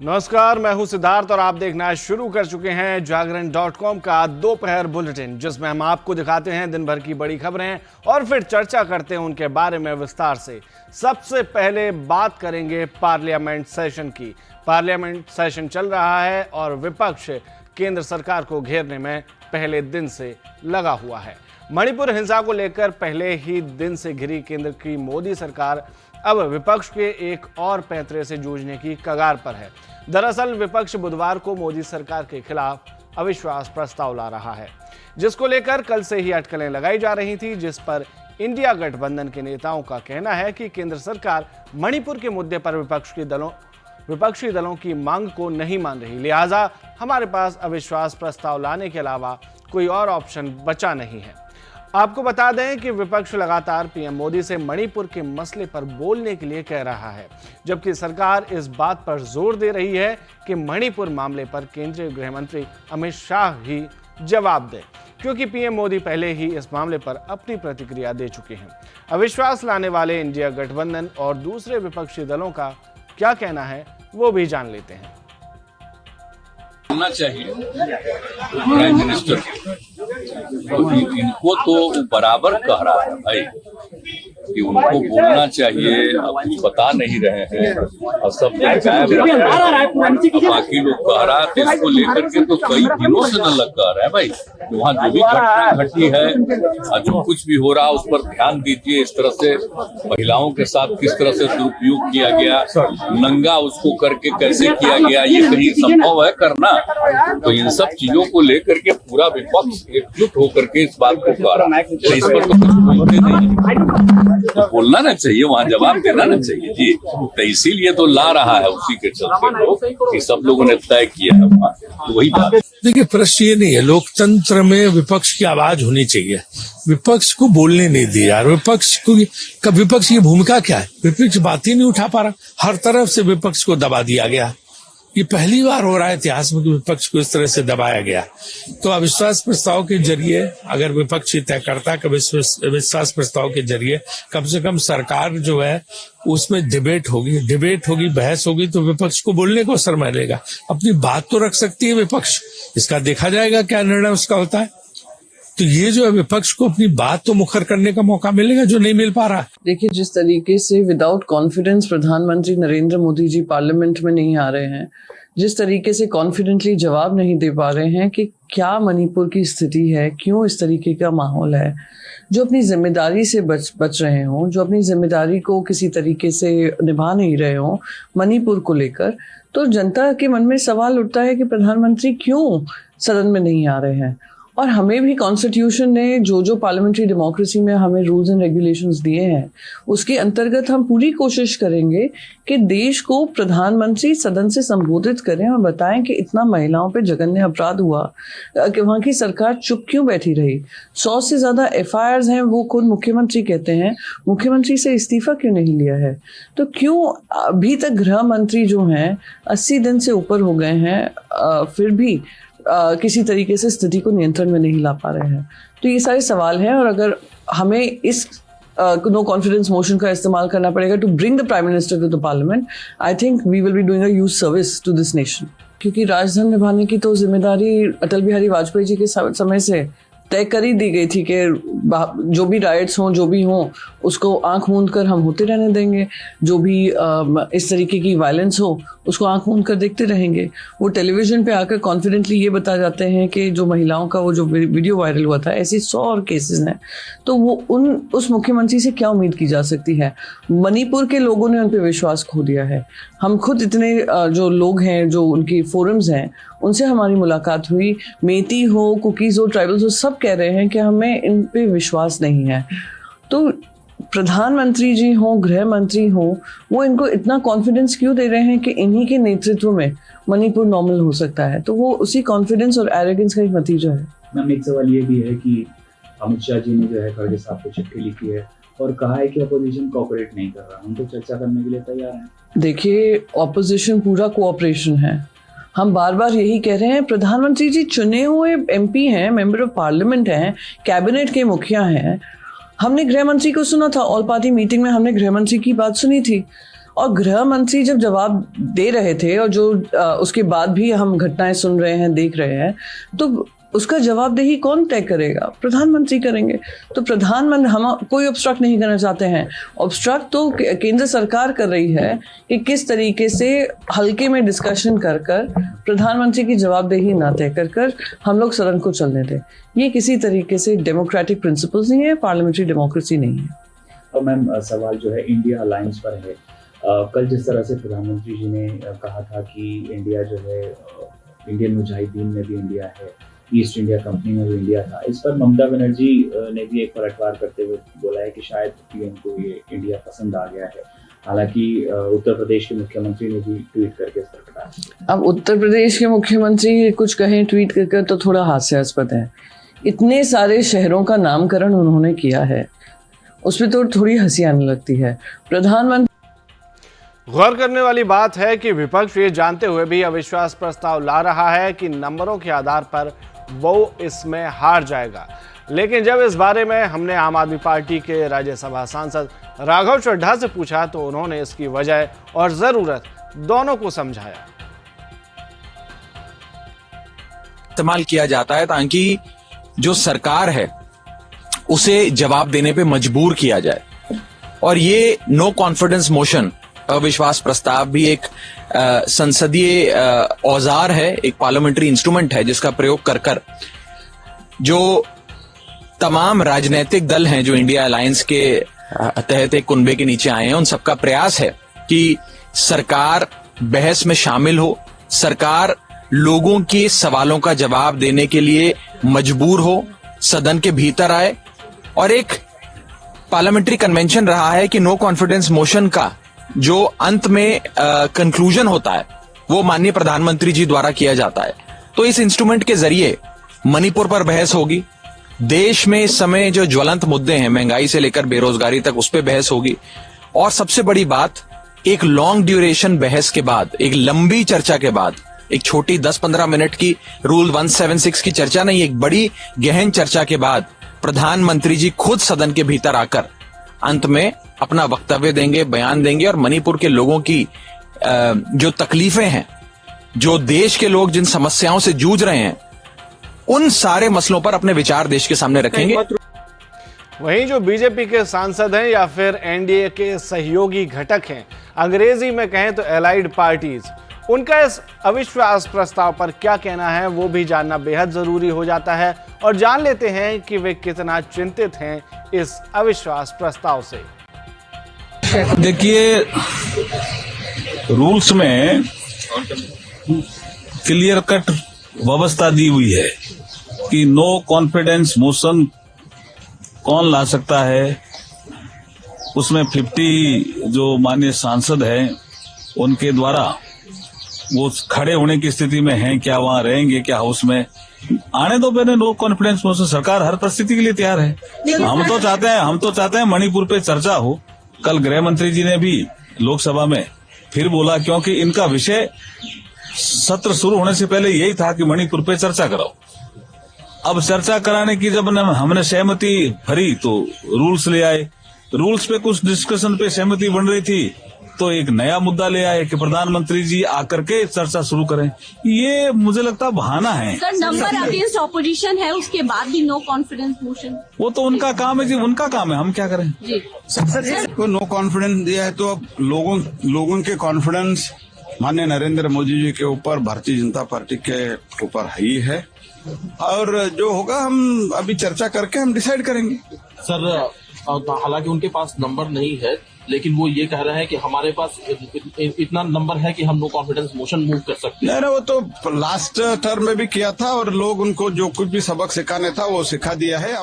नमस्कार, मैं हूं सिद्धार्थ और आप देखना शुरू कर चुके हैं जागरण.com का दोपहर बुलेटिन, जिसमें हम आपको दिखाते हैं दिन भर की बड़ी खबरें और फिर चर्चा करते हैं उनके बारे में विस्तार से। सबसे पहले बात करेंगे पार्लियामेंट सेशन की। पार्लियामेंट सेशन चल रहा है और विपक्ष केंद्र सरकार को घेरने में पहले दिन से लगा हुआ है। मणिपुर हिंसा को लेकर पहले ही दिन से घिरी केंद्र की मोदी सरकार अब विपक्ष के एक और पैंतरे से जूझने की कगार पर है। दरअसल विपक्ष बुधवार को मोदी सरकार के खिलाफ अविश्वास प्रस्ताव ला रहा है, जिसको लेकर कल से ही अटकलें लगाई जा रही थी, जिस पर इंडिया गठबंधन के नेताओं का कहना है कि केंद्र सरकार मणिपुर के मुद्दे पर विपक्षी दलों की मांग को नहीं मान रही, लिहाजा हमारे पास अविश्वास प्रस्ताव लाने के अलावा कोई और ऑप्शन बचा नहीं है। आपको बता दें कि विपक्ष लगातार पीएम मोदी से मणिपुर के मसले पर बोलने के लिए कह रहा है, जबकि सरकार इस बात पर जोर दे रही है कि मणिपुर मामले पर केंद्रीय गृह मंत्री अमित शाह ही जवाब दें, क्योंकि पीएम मोदी पहले ही इस मामले पर अपनी प्रतिक्रिया दे चुके हैं। अविश्वास लाने वाले इंडिया गठबंधन और दूसरे विपक्षी दलों का क्या कहना है, वो भी जान लेते हैं। होना चाहिए प्राइम मिनिस्टर तो इनको तो बराबर कह रहा है भाई कि उनको बोलना चाहिए। अब कुछ बता नहीं रहे हैं और सब गायब बाकी लोग कह रहा है, तो इसको लेकर के तो कई दिनों से न लग कह रहे हैं भाई। वहाँ जो भी घटना घटी है और जो कुछ भी हो रहा है उस पर ध्यान दीजिए। इस तरह से महिलाओं के साथ किस तरह से दुरुपयोग किया गया, नंगा उसको करके कैसे किया गया, ये कहीं संभव है करना? तो इन सब चीजों को लेकर के पूरा विपक्ष एकजुट होकर के इस बात को कह रहा है, तो इस पर तो कुछ बोलते नहीं, तो बोलना ना चाहिए, वहाँ जवाब देना ना चाहिए जी। तो इसीलिए तो ला रहा है, उसी के चलते लोग कि सब लोगों ने तय किया है वहाँ, तो वही बात। देखिए, प्रश्न ये नहीं है, लोकतंत्र में विपक्ष की आवाज होनी चाहिए, विपक्ष को बोलने नहीं दिया यार। विपक्ष की भूमिका क्या है? विपक्ष बात ही नहीं उठा पा रहा, हर तरफ से विपक्ष को दबा दिया गया। ये पहली बार हो रहा है इतिहास में कि विपक्ष को इस तरह से दबाया गया। तो अविश्वास प्रस्ताव के जरिए अगर विपक्ष तय करता कि अविश्वास प्रस्ताव के जरिए कम से कम सरकार जो है उसमें डिबेट होगी, बहस होगी, तो विपक्ष को बोलने को अवसर मिलेगा, अपनी बात तो रख सकती है विपक्ष। इसका देखा जाएगा क्या निर्णय उसका होता है। तो ये जो है विपक्ष को अपनी बात तो मुखर करने का मौका मिलेगा, जो नहीं मिल पा रहा। देखिए, जिस तरीके से विदाउट कॉन्फिडेंस प्रधानमंत्री नरेंद्र मोदी जी पार्लियामेंट में नहीं आ रहे हैं, जिस तरीके से कॉन्फिडेंटली जवाब नहीं दे पा रहे हैं कि क्या मणिपुर की स्थिति है, क्यों इस तरीके का माहौल है, जो अपनी जिम्मेदारी से बच रहे हों, जो अपनी जिम्मेदारी को किसी तरीके से निभा नहीं रहे हों मणिपुर को लेकर, तो जनता के मन में सवाल उठता है कि प्रधानमंत्री क्यों सदन में नहीं आ रहे हैं। और हमें भी कॉन्स्टिट्यूशन ने जो पार्लियामेंट्री डेमोक्रेसी में हमें रूल्स एंड रेगुलेशंस दिए हैं, उसके अंतर्गत हम पूरी कोशिश करेंगे कि देश को प्रधानमंत्री सदन से संबोधित करें और बताएं कि इतना महिलाओं पे जघन्य अपराध हुआ कि वहाँ की सरकार चुप क्यों बैठी रही। 100 से ज्यादा FIRs हैं, वो खुद मुख्यमंत्री कहते हैं, मुख्यमंत्री से इस्तीफा क्यों नहीं लिया है? तो क्यों अभी तक गृह मंत्री जो हैं 80 दिन से ऊपर हो गए हैं, फिर भी किसी तरीके से स्थिति को नियंत्रण में नहीं ला पा रहे हैं? तो ये सारे सवाल हैं, और अगर हमें इस नो कॉन्फिडेंस मोशन का इस्तेमाल करना पड़ेगा to bring the prime minister to the parliament, I think we will be doing a huge service to this nation. क्योंकि राजधर्म निभाने की तो जिम्मेदारी अटल बिहारी वाजपेयी जी के समय से तय कर ही दी गई थी कि जो भी राइट्स हों, जो भी हों, उसको आंख मूंद कर हम होते रहने देंगे। जो भी इस तरीके की वायलेंस हो, उसको आंख मूंद कर देखते रहेंगे। वो टेलीविजन पे आकर कॉन्फिडेंटली ये बता जाते हैं कि जो महिलाओं का वो जो वीडियो वायरल हुआ था, ऐसी 100 और केसेस हैं। तो वो उस मुख्यमंत्री से क्या उम्मीद की जा सकती है? मणिपुर के लोगों ने उन पर विश्वास खो दिया है। हम खुद इतने जो लोग हैं, जो उनकी फोरम्स हैं, उनसे हमारी मुलाकात हुई, मेती हो, कुकीज़ हो, ट्राइबल्स हो, सब कह रहे हैं कि हमें इन पे विश्वास नहीं है। तो प्रधानमंत्री जी हों, गृह मंत्री हों, वो इनको इतना कॉन्फिडेंस क्यों दे रहे हैं कि इन्हीं के नेतृत्व में मणिपुर नॉर्मल हो सकता है? तो वो उसी कॉन्फिडेंस और एरोगेंस का एक नतीजा है। मैम, एक सवाल ये भी है कि अमित शाह जी ने जो है खड़गे साहब को चिट्ठी लिखी है और कहा है कि अपोजिशन कोऑपरेट नहीं कर रहा, हम तो चर्चा करने के लिए तैयार हैं। देखिए, ऑपोजिशन पूरा कोऑपरेशन है। हम बार बार यही कह रहे हैं, प्रधानमंत्री जी चुने हुए MP हैं, मेंबर ऑफ पार्लियामेंट हैं, कैबिनेट के मुखिया हैं। हमने गृह मंत्री को सुना था, ऑल पार्टी मीटिंग में हमने गृह मंत्री की बात सुनी थी। और गृह मंत्री जब जवाब दे रहे थे और जो उसके बाद भी हम घटनाएं सुन रहे हैं, देख रहे हैं, तो उसका जवाबदेही कौन तय करेगा? प्रधानमंत्री करेंगे। तो प्रधानमंत्री, हम कोई ऑब्स्ट्रक्ट नहीं करना चाहते हैं, ऑब्स्ट्रक्ट तो केंद्र सरकार कर रही है कि किस तरीके से हल्के में डिस्कशन कर कर प्रधानमंत्री की जवाबदेही ना तय कर कर हम लोग सदन को चलने दें। ये किसी तरीके से डेमोक्रेटिक प्रिंसिपल्स नहीं है, पार्लियामेंट्री डेमोक्रेसी नहीं है। और मैम सवाल जो है इंडिया अलायंस पर है। कल जिस तरह से प्रधानमंत्री जी ने कहा था कि इंडिया जो है इंडियन मुजाहिदीन में भी इंडिया है, ईस्ट इंडिया कंपनी में भी इंडिया था, इस पर ममता बनर्जी ने भी एक पलटवार करते हुए बोला है कि शायद पीएम को ये इंडिया पसंद आ गया है। हालांकि उत्तर प्रदेश के मुख्यमंत्री ने भी ट्वीट करके इस पर कहा। अब उत्तर प्रदेश के मुख्यमंत्री कुछ कहें ट्वीट करके तो थोड़ा हास्यास्पद है। इतने सारे शहरों का नामकरण उन्होंने किया है, उसमें तो थोड़ी हंसी आने लगती है। प्रधानमंत्री गौर करने वाली बात है कि विपक्ष ये जानते हुए भी अविश्वास प्रस्ताव ला रहा है कि नंबरों के आधार पर वो इसमें हार जाएगा। लेकिन जब इस बारे में हमने आम आदमी पार्टी के राज्यसभा सांसद राघव चड्ढा से पूछा तो उन्होंने इसकी वजह और जरूरत दोनों को समझाया। इस्तेमाल किया जाता है ताकि जो सरकार है उसे जवाब देने पे मजबूर किया जाए, और ये नो कॉन्फिडेंस मोशन, अविश्वास प्रस्ताव भी एक संसदीय औजार है, एक पार्लियामेंट्री इंस्ट्रूमेंट है जिसका प्रयोग कर कर जो तमाम राजनीतिक दल हैं जो इंडिया अलायंस के तहत एक कुनबे के नीचे आए हैं, उन सबका प्रयास है कि सरकार बहस में शामिल हो, सरकार लोगों के सवालों का जवाब देने के लिए मजबूर हो, सदन के भीतर आए। और एक पार्लियामेंट्री कन्वेंशन रहा है कि नो कॉन्फिडेंस मोशन का जो अंत में कंक्लूजन होता है वो माननीय प्रधानमंत्री जी द्वारा किया जाता है। तो इस इंस्ट्रूमेंट के जरिए मणिपुर पर बहस होगी, देश में इस समय जो ज्वलंत मुद्दे हैं महंगाई से लेकर बेरोजगारी तक उस पर बहस होगी, और सबसे बड़ी बात एक लॉन्ग ड्यूरेशन बहस के बाद, एक लंबी चर्चा के बाद, एक छोटी 10-15 मिनट की रूल 176 की चर्चा नहीं, एक बड़ी गहन चर्चा के बाद प्रधानमंत्री जी खुद सदन के भीतर आकर अंत में अपना वक्तव्य देंगे, बयान देंगे, और मणिपुर के लोगों की जो तकलीफें हैं, जो देश के लोग जिन समस्याओं से जूझ रहे हैं, उन सारे मसलों पर अपने विचार देश के सामने रखेंगे। वहीं जो बीजेपी के सांसद हैं या फिर एनडीए के सहयोगी घटक हैं, अंग्रेजी में कहें तो एलाइड पार्टीज, उनका इस अविश्वास प्रस्ताव पर क्या कहना है वो भी जानना बेहद जरूरी हो जाता है। और जान लेते हैं कि वे कितना चिंतित हैं इस अविश्वास प्रस्ताव से। देखिए, रूल्स में क्लियर कट व्यवस्था दी हुई है कि नो कॉन्फिडेंस मोशन कौन ला सकता है। उसमें 50 जो माननीय सांसद हैं उनके द्वारा वो खड़े होने की स्थिति में हैं क्या, वहां रहेंगे क्या हाउस में, आने दो पहले नो कॉन्फिडेंस मोशन। सरकार हर परिस्थिति के लिए तैयार है। हम तो चाहते हैं मणिपुर पे चर्चा हो। कल गृह मंत्री जी ने भी लोकसभा में फिर बोला, क्योंकि इनका विषय सत्र शुरू होने से पहले यही था कि मणिपुर पे चर्चा कराओ। अब चर्चा कराने की जब हमने सहमति भरी तो रूल्स ले आए, रूल्स पे कुछ डिस्कशन पे सहमति बन रही थी तो एक नया मुद्दा ले आए कि प्रधानमंत्री जी आकर के चर्चा शुरू करें। ये मुझे लगता बहाना है। सर, नंबर अगेंस्ट ऑपोजिशन है, उसके बाद भी नो कॉन्फिडेंस मोशन, वो तो उनका काम है जी, उनका काम है, हम क्या करें जी। को नो कॉन्फिडेंस दिया है तो अब लोगों के कॉन्फिडेंस माननीय नरेंद्र मोदी जी के ऊपर, भारतीय जनता पार्टी के ऊपर ही है, और जो होगा हम अभी चर्चा करके हम डिसाइड करेंगे। सर, हालांकि उनके पास नंबर नहीं है, लेकिन वो ये कह रहे हैं कि हमारे पास इतना नंबर है कि हम नो कॉन्फिडेंस मोशन मूव कर सकते हैं। नहीं, वो तो लास्ट टर्म में भी किया था और लोग उनको जो कुछ भी सबक सिखाने था वो सिखा दिया है।